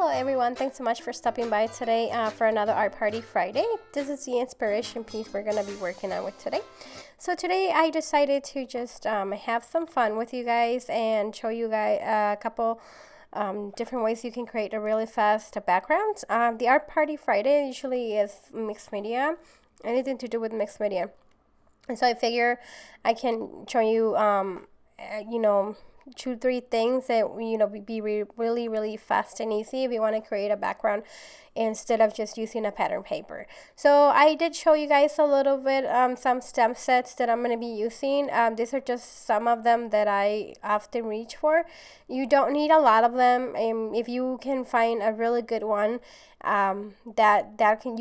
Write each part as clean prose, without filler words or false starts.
Hello everyone, thanks so much for stopping by today for another Art Party Friday. This is the inspiration piece we're going to be working on with today. So today I decided to just have some fun with you guys and show you guys a couple different ways you can create a really fast background. The Art Party Friday usually is mixed media, anything to do with mixed media. And so I figure I can show you, you know, 2-3 things that be really fast and easy if you want to create a background instead of just using a pattern paper. So I did show you guys a little bit some stamp sets that I'm going to be using. These are just some of them that I often reach for. You don't need a lot of them. If you can find a really good one, you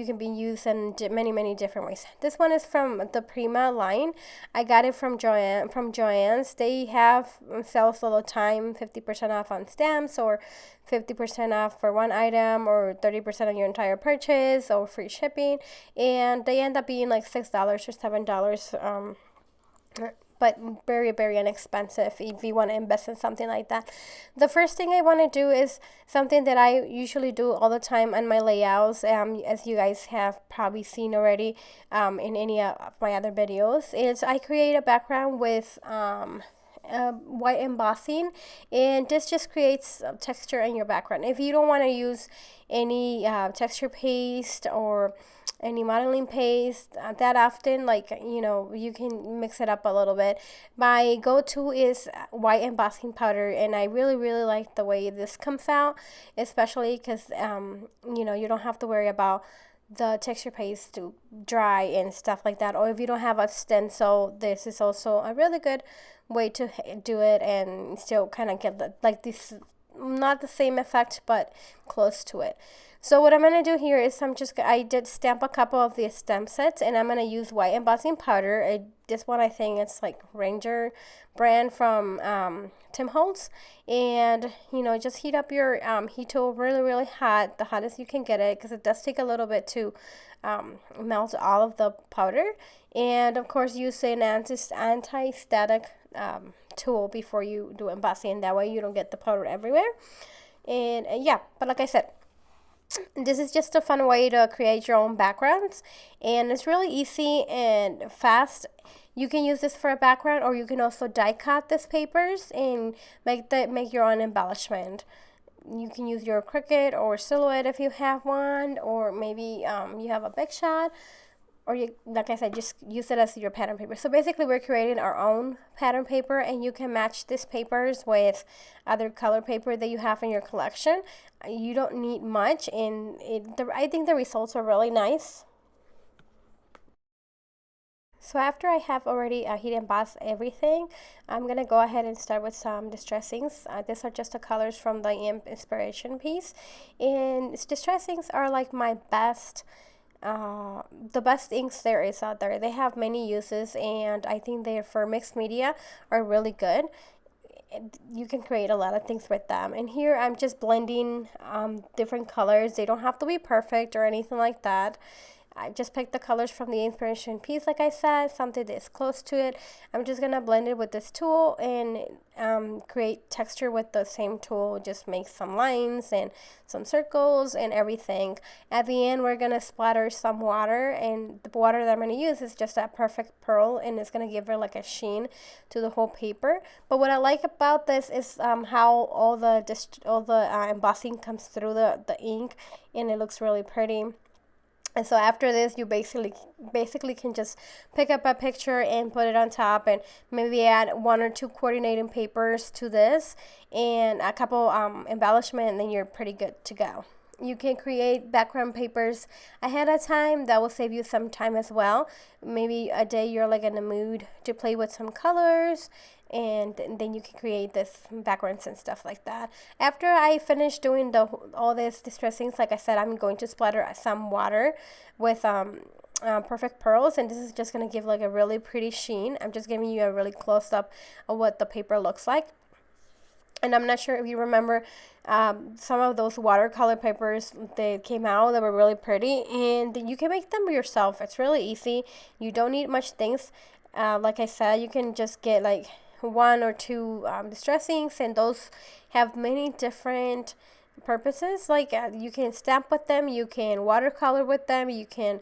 can be used in many different ways. This one is from the Prima line. I got it from Joann's. They have sales all the time, 50% off on stamps, or 50% off for one item, or 30% on your entire purchase, or free shipping, and they end up being like $6 or $7. But very inexpensive if you want to invest in something like that. The first thing I want to do is something that I usually do all the time on my layouts, as you guys have probably seen already in any of my other videos, is I create a background with white embossing, and this just creates texture in your background. If you don't want to use any texture paste or any modeling paste that often, you can mix it up a little bit. My go-to is white embossing powder, and I really like the way this comes out, especially because you don't have to worry about the texture paste to dry and stuff like that. Or if you don't have a stencil, this is also a really good way to do it and still kind of get this, not the same effect, but close to it. So what I'm going to do here is I did stamp a couple of these stamp sets, and I'm going to use white embossing powder. This one, I think it's like Ranger brand from Tim Holtz. And, just heat up your heat tool really hot, the hottest you can get it, because it does take a little bit to melt all of the powder. And, of course, use an anti-static tool before you do embossing. That way you don't get the powder everywhere. And yeah, but like I said, this is just a fun way to create your own backgrounds, and it's really easy and fast. You can use this for a background, or you can also die cut these papers and make your own embellishment. You can use your Cricut or Silhouette if you have one, or maybe you have a Big Shot, or like I said, just use it as your pattern paper. So basically we're creating our own pattern paper, and you can match these papers with other color paper that you have in your collection. You don't need much, and I think the results are really nice. So after I have already heat embossed everything, I'm going to go ahead and start with some distressings. These are just the colors from the inspiration piece, and distressings are like my best the best inks there is out there. They have many uses, and I think they're for mixed media are really good. You can create a lot of things with them. And here I'm just blending different colors. They don't have to be perfect or anything like that. I just picked the colors from the inspiration piece, like I said, something that's close to it. I'm just going to blend it with this tool and create texture with the same tool. Just make some lines and some circles and everything. At the end, we're going to splatter some water, and the water that I'm going to use is just that perfect pearl, and it's going to give her like a sheen to the whole paper. But what I like about this is how all the embossing comes through the ink, and it looks really pretty. And so after this, you basically can just pick up a picture and put it on top, and maybe add 1 or 2 coordinating papers to this and a couple embellishment, and then you're pretty good to go. You can create background papers ahead of time. That will save you some time as well. Maybe a day you're like in the mood to play with some colors, and then you can create this backgrounds and stuff like that. After I finish doing all this distressings, like I said, I'm going to splatter some water with perfect pearls, and this is just going to give like a really pretty sheen. I'm just giving you a really close up of what the paper looks like. And I'm not sure if you remember some of those watercolor papers that came out that were really pretty, and you can make them yourself. It's really easy. You don't need much things. Like I said, you can just get like 1 or 2 distressings, and those have many different purposes. Like you can stamp with them, you can watercolor with them, you can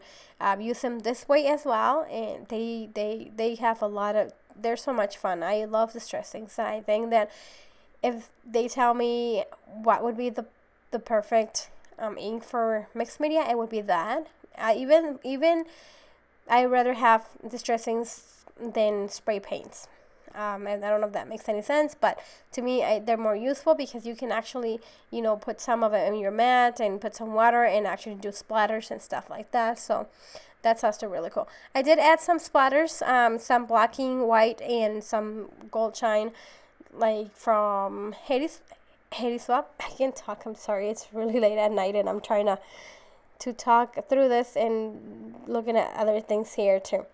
use them this way as well, and they have a lot of, they're so much fun. I love distress inks, and I think that if they tell me what would be the perfect ink for mixed media, it would be that. Even I rather have distress inks than spray paints. And I don't know if that makes any sense, but to me, they're more useful because you can actually, you know, put some of it in your mat and put some water and actually do splatters and stuff like that. So that's also really cool. I did add some splatters, some blocking white and some gold shine, like from Hades Swap. I can't talk. I'm sorry. It's really late at night, and I'm trying to talk through this and looking at other things here too.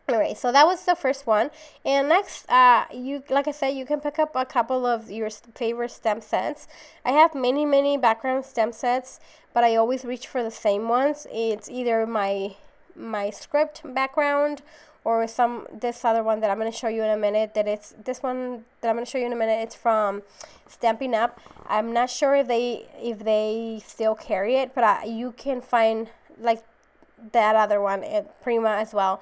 Alright, so that was the first one. And next, you, like I said, you can pick up a couple of your favorite stamp sets. I have many background stamp sets, but I always reach for the same ones. It's either my script background or this other one that I'm going to show you in a minute. This one that I'm going to show you in a minute. It's from Stampin' Up. I'm not sure if they still carry it, but you can find like that other one at Prima as well.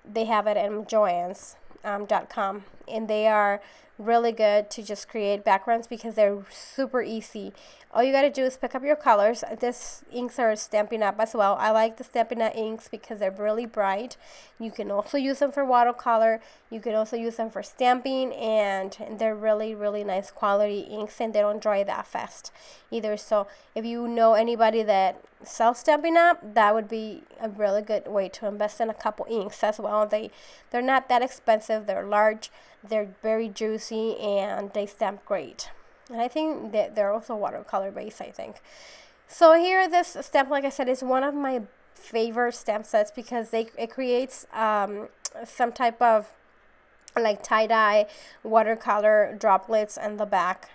They have it at joann's.com, and they are really good to just create backgrounds because they're super easy. All you got to do is pick up your colors. This inks are Stampin' Up as well. I like the Stampin' Up inks because they're really bright. You can also use them for watercolor. You can also use them for stamping, and they're really nice quality inks, and they don't dry that fast either. So if you know anybody that sells Stampin' Up, that would be a really good way to invest in a couple inks as well. They're not that expensive. They're large. They're very juicy, and they stamp great. And I think that they're also watercolor based, I think. So here, this stamp, like I said, is one of my favorite stamp sets because it creates some type of like tie-dye watercolor droplets in the back.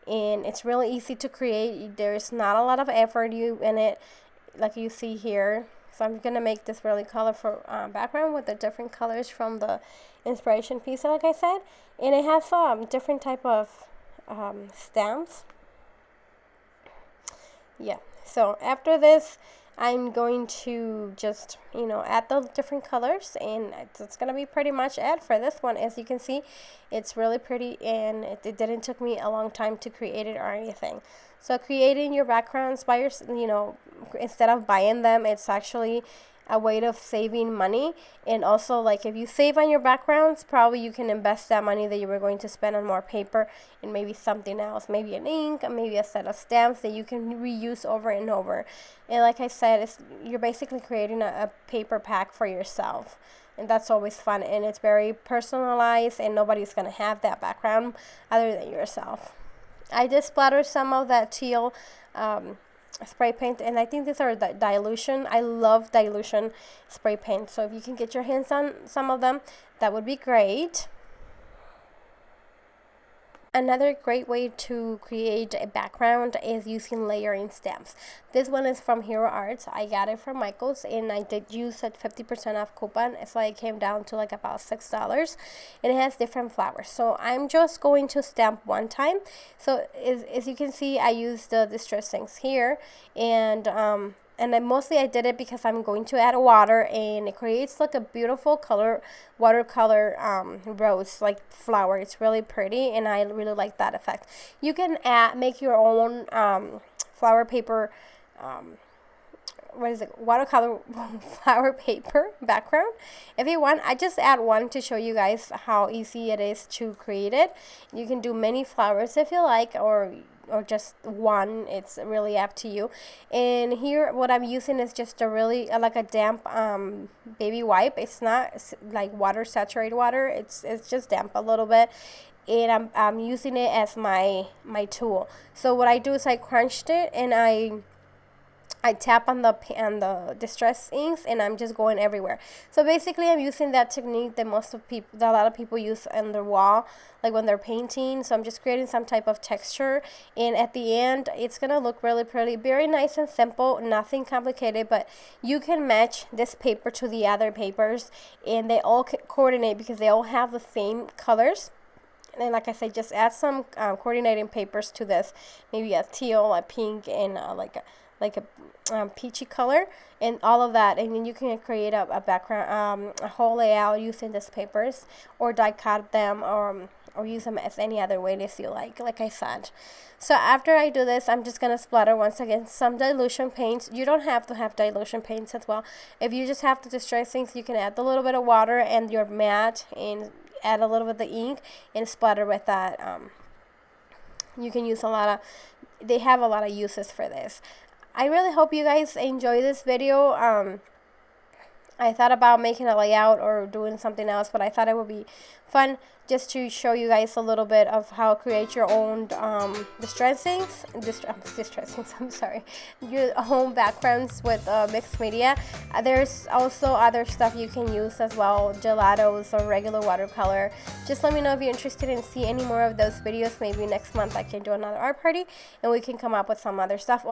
And it's really easy to create. There's not a lot of effort in it, like you see here. So I'm going to make this really colorful background with the different colors from the inspiration piece, like I said. And it has different type of stamps. Yeah, so after this, I'm going to just, you know, add the different colors, and it's going to be pretty much it for this one. As you can see, it's really pretty, and it didn't take me a long time to create it or anything. So creating your backgrounds by your, you know, instead of buying them, it's actually a way of saving money. And also, like, if you save on your backgrounds, probably you can invest that money that you were going to spend on more paper and maybe something else, maybe an ink, maybe a set of stamps that you can reuse over and over. And like I said, you're basically creating a paper pack for yourself, and that's always fun, and it's very personalized, and nobody's gonna have that background other than yourself. I did splatter some of that teal spray paint, and I think these are the dilution. I love dilution spray paint, so if you can get your hands on some of them, that would be great. Another great way to create a background is using layering stamps. This one is from Hero Arts. I got it from Michael's, and I did use a 50% off coupon, so it came down to like about $6, and it has different flowers. So I'm just going to stamp one time. So as you can see, I used the distress inks here, and then mostly I did it because I'm going to add water, and it creates like a beautiful color, watercolor rose like flower. It's really pretty, and I really like that effect. You can make your own flower paper, watercolor flower paper background if you want. I just add one to show you guys how easy it is to create it. You can do many flowers if you like, or just one. It's really up to you. And here what I'm using is just a really like a damp baby wipe. It's not like water, saturated water. It's just damp a little bit, and I'm using it as my tool. So what I do is I crunched it, and I tap on the distress inks, and I'm just going everywhere. So basically, I'm using that technique that a lot of people use on their wall, like when they're painting. So I'm just creating some type of texture, and at the end, it's gonna look really pretty, very nice and simple, nothing complicated. But you can match this paper to the other papers, and they all coordinate because they all have the same colors. And like I said, just add some coordinating papers to this, maybe a teal, a pink, and like a peachy color, and all of that, and then you can create a background, a whole layout using these papers, or die cut them, or use them as any other way that you like I said. So after I do this, I'm just gonna splatter once again some dilution paints. You don't have to have dilution paints as well. If you just have to distress things, you can add a little bit of water and your mat, and add a little bit of the ink and splatter with that. You can use they have a lot of uses for this. I really hope you guys enjoy this video. I thought about making a layout or doing something else, but I thought it would be fun just to show you guys a little bit of how to create your own distressings, I'm sorry, your own backgrounds with mixed media. There's also other stuff you can use as well, gelatos or regular watercolor. Just let me know if you're interested in see any more of those videos. Maybe next month I can do another art party and we can come up with some other stuff.